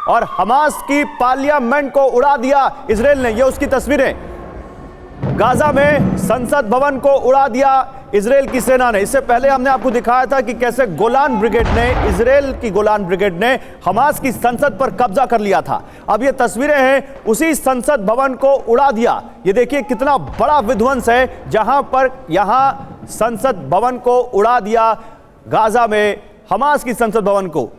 और हमास की पार्लियामेंट को उड़ा दिया इजराइल ने। ये उसकी तस्वीरें, गाजा में संसद भवन को उड़ा दिया इजराइल की सेना ने। इससे पहले हमने आपको दिखाया था कि कैसे गोलान ब्रिगेड ने, इजराइल की गोलान ब्रिगेड ने हमास की संसद पर कब्जा कर लिया था। अब ये तस्वीरें हैं, उसी संसद भवन को उड़ा दिया। ये देखिए कितना बड़ा विध्वंस है, जहां पर यहां संसद भवन को उड़ा दिया, गाजा में हमास की संसद भवन को।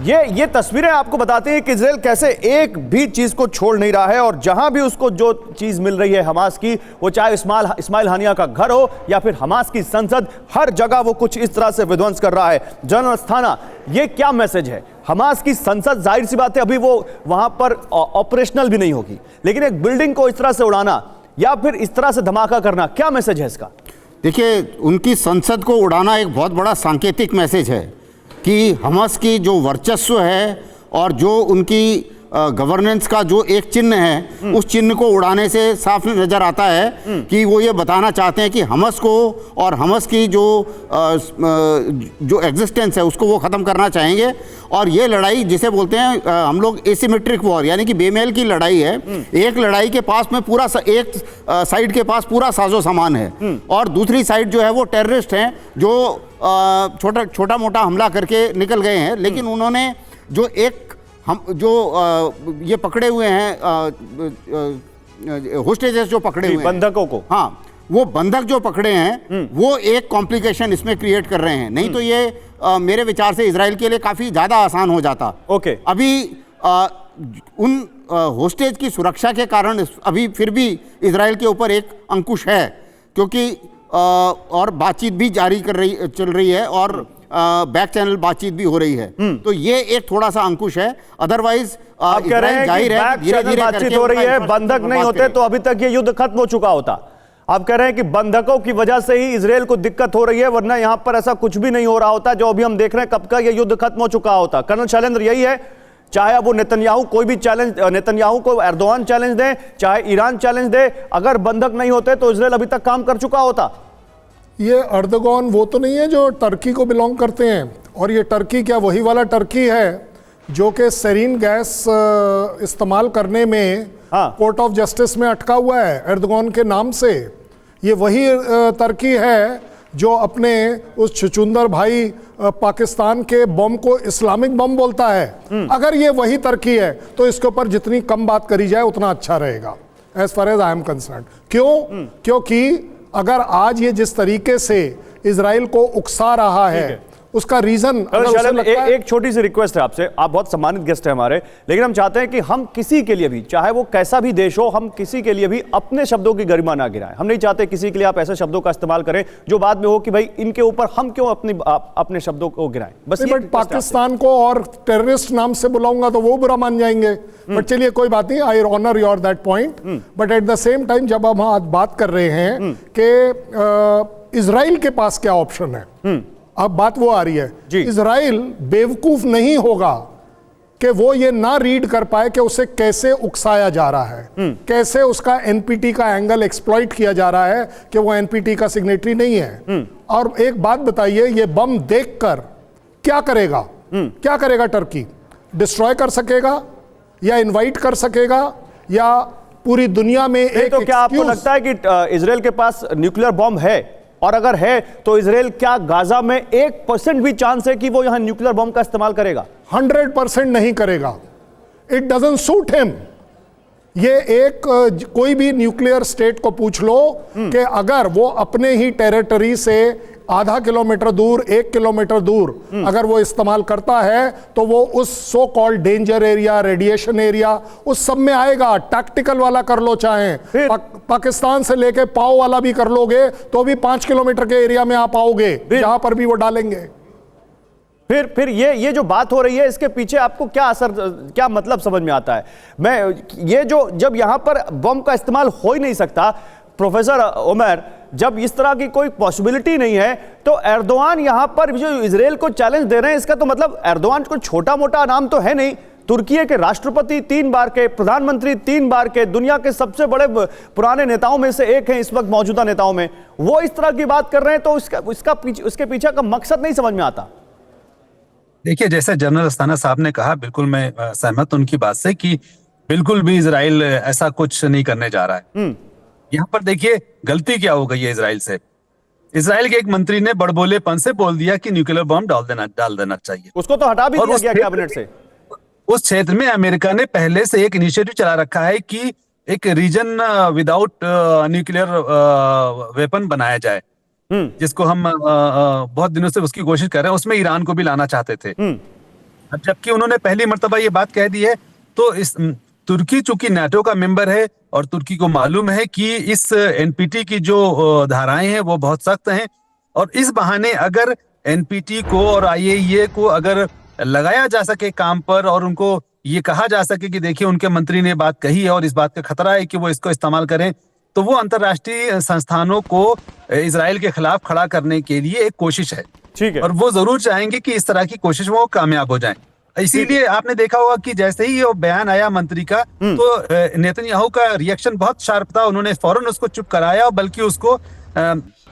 ये तस्वीरें आपको बताती हैं कि इजराइल कैसे एक भी चीज को छोड़ नहीं रहा है, और जहां भी उसको जो चीज मिल रही है हमास की, वो चाहे इस्माइल हानिया का घर हो या फिर हमास की संसद, हर जगह वो कुछ इस तरह से विध्वंस कर रहा है। जनरल अस्थाना, ये क्या मैसेज है? हमास की संसद, जाहिर सी बात है अभी वो वहां पर ऑपरेशनल भी नहीं होगी, लेकिन एक बिल्डिंग को इस तरह से उड़ाना या फिर इस तरह से धमाका करना, क्या मैसेज है इसका? देखिए, उनकी संसद को उड़ाना एक बहुत बड़ा सांकेतिक मैसेज है कि हमास की जो वर्चस्व है और जो उनकी गवर्नेंस का जो एक चिन्ह है, उस चिन्ह को उड़ाने से साफ नज़र आता है कि वो ये बताना चाहते हैं कि हमास को और हमास की जो एग्जिस्टेंस है उसको वो ख़त्म करना चाहेंगे। और ये लड़ाई जिसे बोलते हैं हम लोग एसिमेट्रिक वॉर, यानी कि बेमेल की लड़ाई है। एक लड़ाई के पास में पूरा एक साइड के पास पूरा साजो सामान है और दूसरी साइड जो है वो टेररिस्ट हैं जो छोटा मोटा हमला करके निकल गए हैं। लेकिन उन्होंने जो ये पकड़े हुए हैं होस्टेजेस जो पकड़े हुए हैं, बंधकों को, हाँ, वो बंधक जो पकड़े हैं वो एक कॉम्प्लिकेशन इसमें क्रिएट कर रहे हैं। नहीं तो ये मेरे विचार से इजराइल के लिए काफ़ी ज़्यादा आसान हो जाता। ओके, अभी उन होस्टेज की सुरक्षा के कारण अभी फिर भी इजराइल के ऊपर एक अंकुश है, क्योंकि और बातचीत भी चल रही है और बैक चैनल बातचीत भी हो रही है। तो ये एक थोड़ा सा अंकुश है। अदरवाइज आप कह रहे हैं कि बैक चैनल बातचीत हो रही है, बंधक नहीं होते तो अभी तक ये युद्ध खत्म हो चुका होता। आप कह रहे हैं कि बंधकों की वजह से ही इजराइल को दिक्कत हो रही है, वरना यहां पर ऐसा कुछ भी नहीं हो रहा होता जो अभी हम देख रहे हैं, कब का ये युद्ध खत्म हो चुका होता। कर्नल शैलेंद्र, यही है, चाहे अब वो नेतन्याहू कोई भी चैलेंज, नेतन्याहू को एर्दोआन चैलेंज दे, चाहे ईरान चैलेंज दे, अगर बंधक नहीं होते तो इजराइल अभी तक काम कर चुका होता। ये अर्दोगान वो तो नहीं है जो टर्की को बिलोंग करते हैं, और ये टर्की क्या वही वाला टर्की है जो कि सेरीन गैस इस्तेमाल करने में कोर्ट ऑफ जस्टिस में अटका हुआ है अर्दोगान के नाम से? ये वही टर्की है जो अपने उस छुचुंदर भाई पाकिस्तान के बम को इस्लामिक बम बोलता है। अगर ये वही टर्की है तो इसके ऊपर जितनी कम बात करी जाए उतना अच्छा रहेगा, as far as I am concern. क्यों? क्योंकि अगर आज ये जिस तरीके से इजराइल को उकसा रहा है, उसका रीजन एक छोटी सी रिक्वेस्ट है आपसे, आप बहुत सम्मानित गेस्ट हैं हमारे, लेकिन हम चाहते हैं कि हम किसी के लिए भी, चाहे वो कैसा भी देश हो, हम किसी के लिए भी अपने शब्दों की गरिमा ना गिराएं। हम नहीं चाहते किसी के लिए आप ऐसे शब्दों का इस्तेमाल करें जो बाद में हो कि भाई इनके ऊपर हम क्यों अपने शब्दों को गिराएं। बस बट पाकिस्तान को और टेररिस्ट नाम से बुलाऊंगा तो वो बुरा मान जाएंगे। बट चलिए कोई बात नहीं, I honour your that point. But at the same time जब हम आज बात कर रहे हैं कि इजराइल के पास क्या ऑप्शन है, अब बात वो आ रही है, इजराइल बेवकूफ नहीं होगा कि वो ये ना रीड कर पाए कि उसे कैसे उकसाया जा रहा है, कैसे उसका एनपीटी का एंगल एक्सप्लॉइट किया जा रहा है कि वो एनपीटी का सिग्नेटरी नहीं है। और एक बात बताइए, ये बम देखकर क्या करेगा? क्या करेगा टर्की? डिस्ट्रॉय कर सकेगा या इनवाइट कर सकेगा या पूरी दुनिया में एक तो क्या आपको लगता है कि इजराइल के पास न्यूक्लियर बॉम्ब है? और अगर है तो इजराइल क्या गाजा में 1% भी चांस है कि वो यहां न्यूक्लियर बॉम्ब का इस्तेमाल करेगा? 100% नहीं करेगा। It doesn't suit him. ये एक कोई भी न्यूक्लियर स्टेट को पूछ लो कि अगर वो अपने ही टेरिटरी से आधा किलोमीटर दूर, 1 किलोमीटर दूर अगर वो इस्तेमाल करता है तो वो उस so called danger area, radiation area, उस सब में आएगा। टैक्टिकल वाला कर लो, चाहे पाकिस्तान से लेके पाओ वाला भी कर लोगे तो भी 5 किलोमीटर के एरिया में आप आओगे, जहां पर भी वो डालेंगे। फिर ये जो बात हो रही है, इसके पीछे आपको क्या असर, क्या मतलब समझ में आता है? ये जो जब यहां पर बम का इस्तेमाल हो ही नहीं सकता, प्रोफेसर उमर, जब इस तरह की कोई पॉसिबिलिटी नहीं है, तो एर्दोआन यहां पर जो इजराइल को चैलेंज दे रहे हैं, इसका तो मतलब एर्दोआन को छोटा मोटा नाम तो है नहीं। तुर्की के राष्ट्रपति 3 बार के, प्रधानमंत्री 3 बार के, दुनिया के सबसे बड़े पुराने नेताओं में से एक हैं इस वक्त मौजूदा नेताओं में, वो इस तरह की बात कर रहे हैं, तो उसके पीछे का मकसद नहीं समझ में आता। देखिए, जैसे जनरल अस्थाना साहब ने कहा, बिल्कुल मैं सहमत हूं उनकी बात से कि बिल्कुल भी इजराइल ऐसा कुछ नहीं करने जा रहा है। यहाँ पर देखिए गलती क्या हो गई है इजराइल से। इजराइल के एक मंत्री ने बड़बोलेपन से बोल दिया कि न्यूक्लियर बॉम्ब डाल देना चाहिए। उसको तो हटा भी और दिया उस गया क्षेत्र कैबिनेट से। उस क्षेत्र में अमेरिका ने पहले से एक इनिशिएटिव चला रखा है कि एक रीजन विदाउट न्यूक्लियर वेपन बनाया जाए, जिसको हम बहुत दिनों से उसकी कोशिश कर रहे हैं। उसमें ईरान को भी लाना चाहते थे। अब जबकि उन्होंने पहली मर्तबा ये बात कह दी है, तो इस तुर्की चूंकि नाटो का मेंबर है और तुर्की को मालूम है कि इस एनपीटी की जो धाराएं हैं वो बहुत सख्त हैं, और इस बहाने अगर एनपीटी को और आईएईए को अगर लगाया जा सके काम पर और उनको ये कहा जा सके कि देखिए उनके मंत्री ने बात कही है और इस बात का खतरा है कि वो इसको इस्तेमाल करें, तो वो अंतर्राष्ट्रीय संस्थानों को इजराइल के खिलाफ खड़ा करने के लिए एक कोशिश है। ठीक है। और वो जरूर चाहेंगे कि इस तरह की कोशिश वो कामयाब हो जाएं। इसीलिए आपने देखा होगा कि जैसे ही वो बयान आया मंत्री का, तो नेतन्याहू का रिएक्शन बहुत शार्प था। उन्होंने फौरन उसको चुप कराया, बल्कि उसको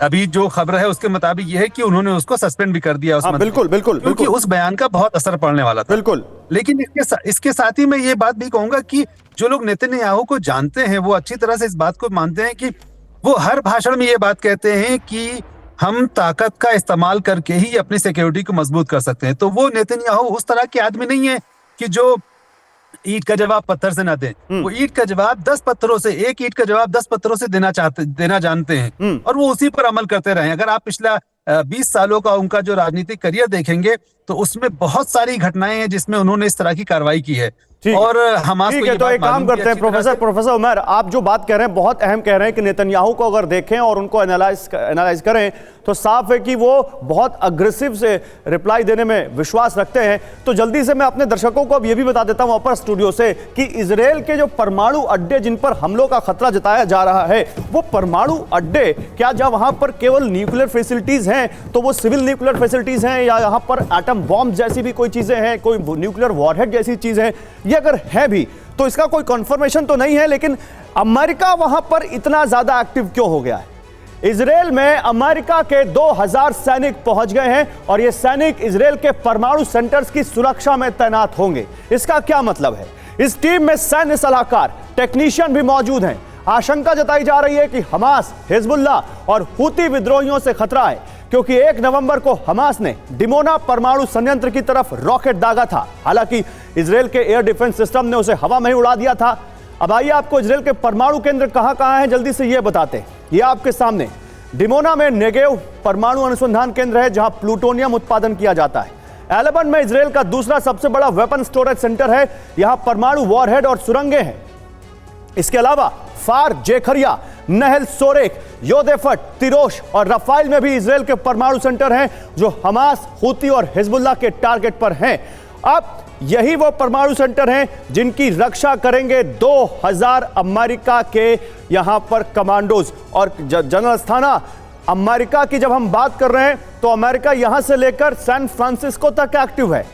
अभी जो खबर है उसके मुताबिक ये है कि उन्होंने उसको सस्पेंड भी कर दिया उस मंत्री बिल्कुल बिल्कुल, क्योंकि उस बयान का बहुत असर पड़ने वाला था। बिल्कुल। लेकिन इसके साथ ही मैं ये बात भी कहूंगा कि जो लोग नेतन्याहू को जानते हैं वो अच्छी तरह से इस बात को मानते हैं कि वो हर भाषण में ये बात कहते हैं कि हम ताकत का इस्तेमाल करके ही अपनी सिक्योरिटी को मजबूत कर सकते हैं। तो वो नेतन्याहू उस तरह के आदमी नहीं है कि जो ईंट का जवाब पत्थर से ना दें। वो ईंट का जवाब 10 पत्थरों से, एक ईंट का जवाब 10 पत्थरों से देना जानते हैं, और वो उसी पर अमल करते रहे। अगर आप पिछला 20 सालों का उनका जो राजनीतिक करियर देखेंगे तो उसमें बहुत सारी घटनाएं हैं जिसमें उन्होंने इस तरह की कार्रवाई की है। और हमास को ये तो एक काम करते हैं प्रोफेसर उमर, आप जो बात कह रहे हैं बहुत अहम कह रहे हैं कि नेतन्याहू को अगर देखें और उनको एनालाइज करें तो साफ है कि वो बहुत अग्रेसिव से रिप्लाई देने में विश्वास रखते हैं। तो जल्दी से मैं अपने दर्शकों को अब ये भी बता देता हूं अपर स्टूडियो से कि इजराइल के जो परमाणु अड्डे जिन पर हमलों का खतरा जताया जा रहा है, वो परमाणु अड्डे क्या जब वहां पर केवल न्यूक्लियर फैसिलिटीज हैं तो वो सिविल न्यूक्लियर फैसिलिटीज हैं, या यहां पर एटम बॉम्ब जैसी भी कोई चीजें हैं, कोई न्यूक्लियर वॉरहेड जैसी चीज है? ये अगर है भी तो इसका कोई कंफर्मेशन तो नहीं है, लेकिन अमेरिका वहां पर इतना ज्यादा एक्टिव क्यों हो गया है? इजराइल में अमेरिका के 2000 सैनिक पहुंच गए हैं और ये सैनिक इजराइल के परमाणु सेंटर्स की सुरक्षा में तैनात होंगे। इसका क्या मतलब है? इस टीम में सैन्य सलाहकार, टेक्नीशियन भी मौजूद हैं। आशंका जताई जा रही है कि हमास, हिजबुल्लाह और हूती विद्रोहियों से खतरा है, क्योंकि 1 नवंबर को हमास ने डिमोना परमाणु संयंत्र की तरफ रॉकेट दागा था। हालांकि इजराइल के एयर डिफेंस सिस्टम ने उसे हवा में ही उड़ा दिया था। अब आइए आपको इजराइल के परमाणु केंद्र कहां-कहां हैं जल्दी से ये बताते हैं। ये आपके सामने डिमोना में नेगेव परमाणु अनुसंधान केंद्र है जहां प्लूटोनियम उत्पादन किया जाता है। एलेबन में इजराइल का दूसरा सबसे बड़ा वेपन स्टोरेज सेंटर है, यहां परमाणु वॉरहेड और सुरंगें हैं। इसके अलावा फार, जेखरिया, नहल सोरेक, योदेफट, तिरोश और रफाइल में भी इजराइल के परमाणु सेंटर हैं जो हमास, हूती और हिजबुल्लाह के टारगेट पर हैं। अब यही वो परमाणु सेंटर हैं जिनकी रक्षा करेंगे 2000 अमेरिका के यहां पर कमांडोज। और जनरल अस्थाना, अमेरिका की जब हम बात कर रहे हैं तो अमेरिका यहां से लेकर सैन फ्रांसिस्को तक एक्टिव है।